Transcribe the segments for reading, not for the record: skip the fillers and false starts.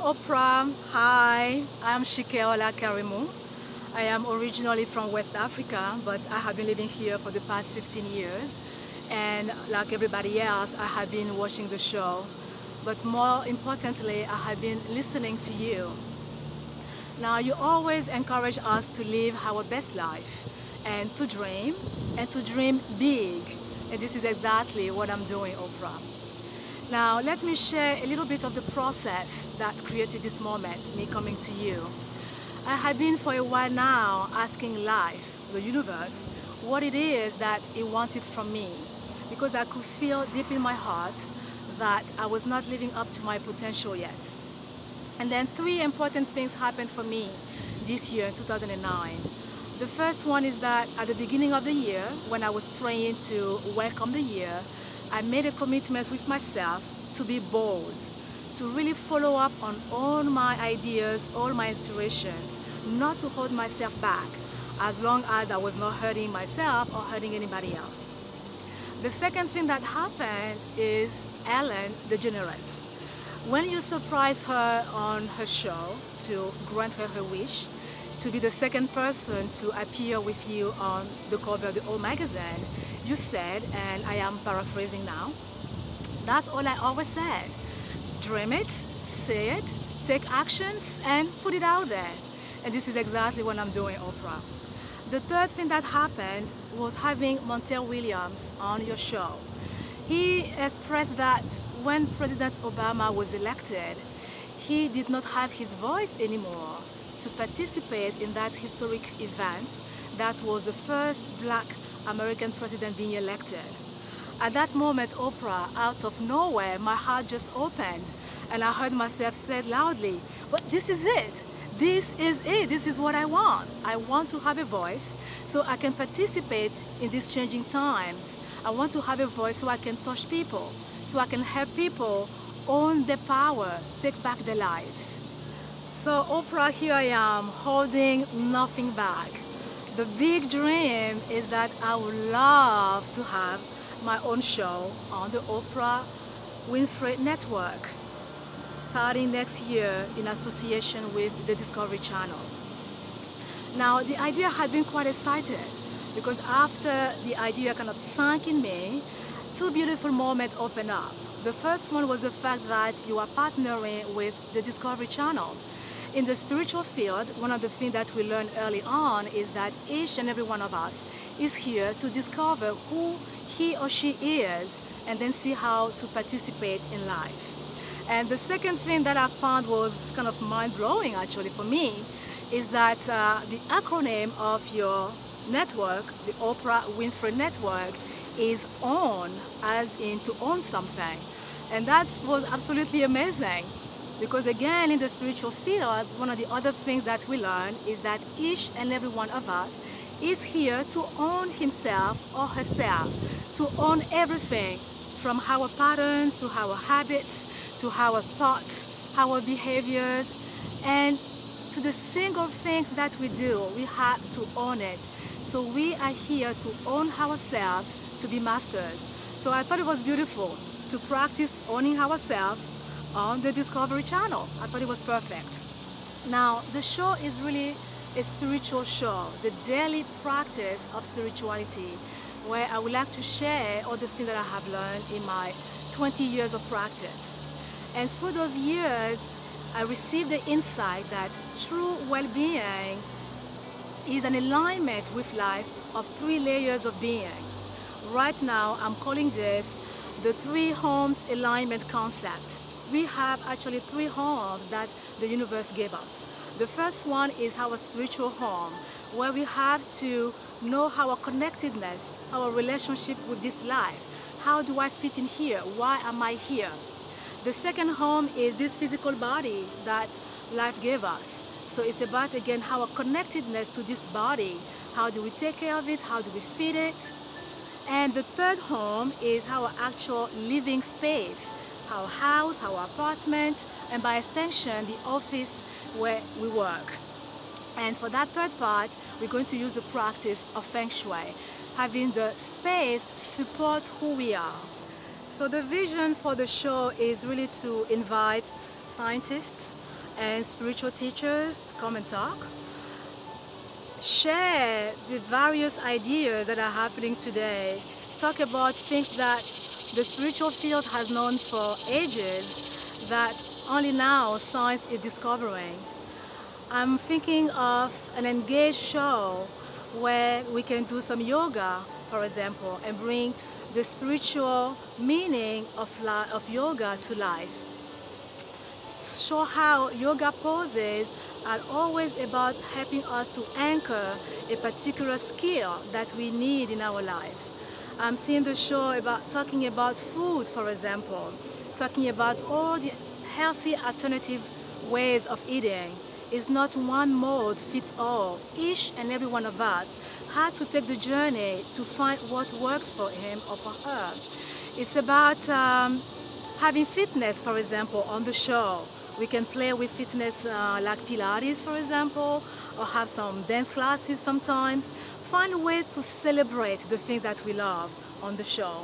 Oprah. Hi, I'm Shikeola Karimu. I am originally from West Africa, but I have been living here for the past 15 years. And like everybody else, I have been watching the show. But more importantly, I have been listening to you. Now, you always encourage us to live our best life and to dream big. And this is exactly what I'm doing, Oprah. Now, let me share a little bit of the process that created this moment, me coming to you. I have been for a while now asking life, the universe, what it is that it wanted from me, because I could feel deep in my heart that I was not living up to my potential yet. And then three important things happened for me this year in 2009. The first one is that at the beginning of the year, when I was praying to welcome the year, I made a commitment with myself to be bold, to really follow up on all my ideas, all my inspirations, not to hold myself back, as long as I was not hurting myself or hurting anybody else. The second thing that happened is Ellen DeGeneres. When you surprise her on her show to grant her her wish, to be the second person to appear with you on the cover of the Old magazine, you said, and I am paraphrasing now, that's all I always said. Dream it, say it, take actions, and put it out there. And this is exactly what I'm doing, Oprah. The third thing that happened was having Montel Williams on your show. He expressed that when President Obama was elected, he did not have his voice anymore to participate in that historic event that was the first Black American president being elected. At that moment, Oprah, out of nowhere, my heart just opened and I heard myself say loudly, but this is it. This is it. This is what I want. I want to have a voice so I can participate in these changing times. I want to have a voice so I can touch people, so I can help people own their power, take back their lives. So Oprah, here I am, holding nothing back. The big dream is that I would love to have my own show on the Oprah Winfrey Network, starting next year in association with the Discovery Channel. Now, the idea had been quite exciting because after the idea kind of sank in me, two beautiful moments opened up. The first one was the fact that you are partnering with the Discovery Channel. In the spiritual field, one of the things that we learned early on is that each and every one of us is here to discover who he or she is and then see how to participate in life. And the second thing that I found was kind of mind-blowing actually for me is that the acronym of your network, the Oprah Winfrey Network, is OWN, as in to own something. And that was absolutely amazing. Because again, in the spiritual field, one of the other things that we learn is that each and every one of us is here to own himself or herself, to own everything from our patterns to our habits, to our thoughts, our behaviors, and to the single things that we do, we have to own it. So we are here to own ourselves, to be masters. So I thought it was beautiful to practice owning ourselves on the Discovery Channel. I thought it was perfect. Now, the show is really a spiritual show, the daily practice of spirituality, where I would like to share all the things that I have learned in my 20 years of practice. And through those years, I received the insight that true well-being is an alignment with life of three layers of beings. Right now, I'm calling this the three homes alignment concept. We have actually three homes that the universe gave us. The first one is our spiritual home, where we have to know our connectedness, our relationship with this life. How do I fit in here? Why am I here? The second home is this physical body that life gave us. So it's about, again, our connectedness to this body. How do we take care of it? How do we feed it? And the third home is our actual living space. Our house, our apartment, and by extension, the office where we work. And for that third part, we're going to use the practice of Feng Shui, having the space support who we are. So the vision for the show is really to invite scientists, and spiritual teachers come and talk, share the various ideas that are happening today, talk about things that the spiritual field has known for ages that only now science is discovering. I'm thinking of an engaged show where we can do some yoga, for example, and bring the spiritual meaning of yoga to life. Show how yoga poses are always about helping us to anchor a particular skill that we need in our life. I'm seeing the show about talking about food, for example, talking about all the healthy alternative ways of eating. It's not one mode fits all. Each and every one of us has to take the journey to find what works for him or for her. It's about having fitness, for example, on the show. We can play with fitness like Pilates, for example, or have some dance classes sometimes. Find ways to celebrate the things that we love on the show.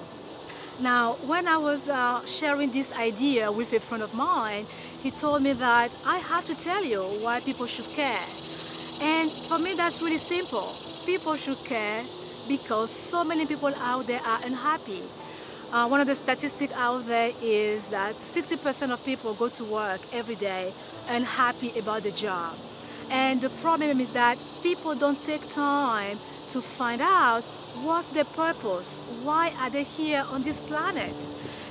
Now, when I was sharing this idea with a friend of mine, he told me that I have to tell you why people should care. And for me, that's really simple. People should care because so many people out there are unhappy. One of the statistics out there is that 60% of people go to work every day unhappy about the job. And the problem is that people don't take time to find out what's their purpose, why are they here on this planet.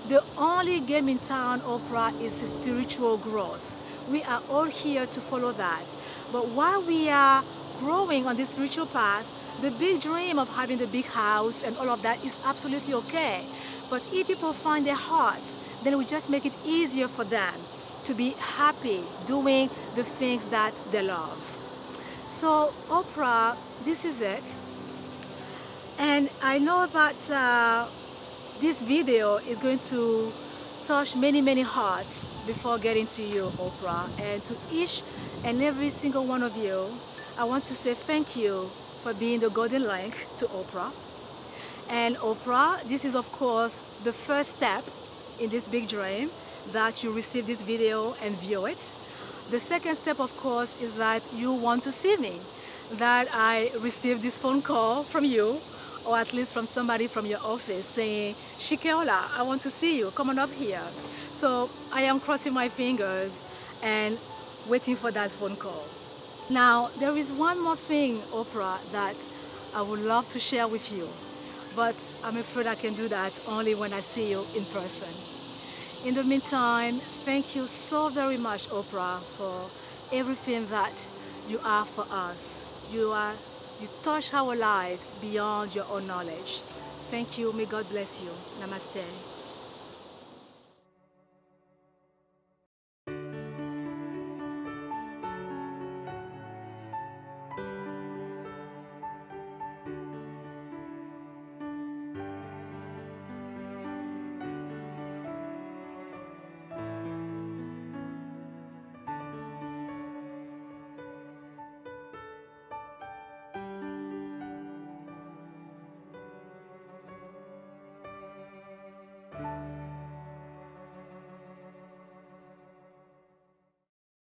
The only game in town, Oprah, is spiritual growth. We are all here to follow that. But while we are growing on this spiritual path, the big dream of having the big house and all of that is absolutely okay. But if people find their hearts, then we just make it easier for them to be happy doing the things that they love. So Oprah, this is it. And I know that this video is going to touch many, many hearts before getting to you, Oprah. And to each and every single one of you, I want to say thank you for being the golden link to Oprah. And Oprah, this is of course the first step in this big dream, that you receive this video and view it. The second step, of course, is that you want to see me, that I received this phone call from you, or at least from somebody from your office saying, Shikeola, I want to see you, come on up here. So I am crossing my fingers and waiting for that phone call. Now, there is one more thing, Oprah, that I would love to share with you, but I'm afraid I can do that only when I see you in person. In the meantime, thank you so very much, Oprah, for everything that you are for us. You touch our lives beyond your own knowledge. Thank you. May God bless you. Namaste.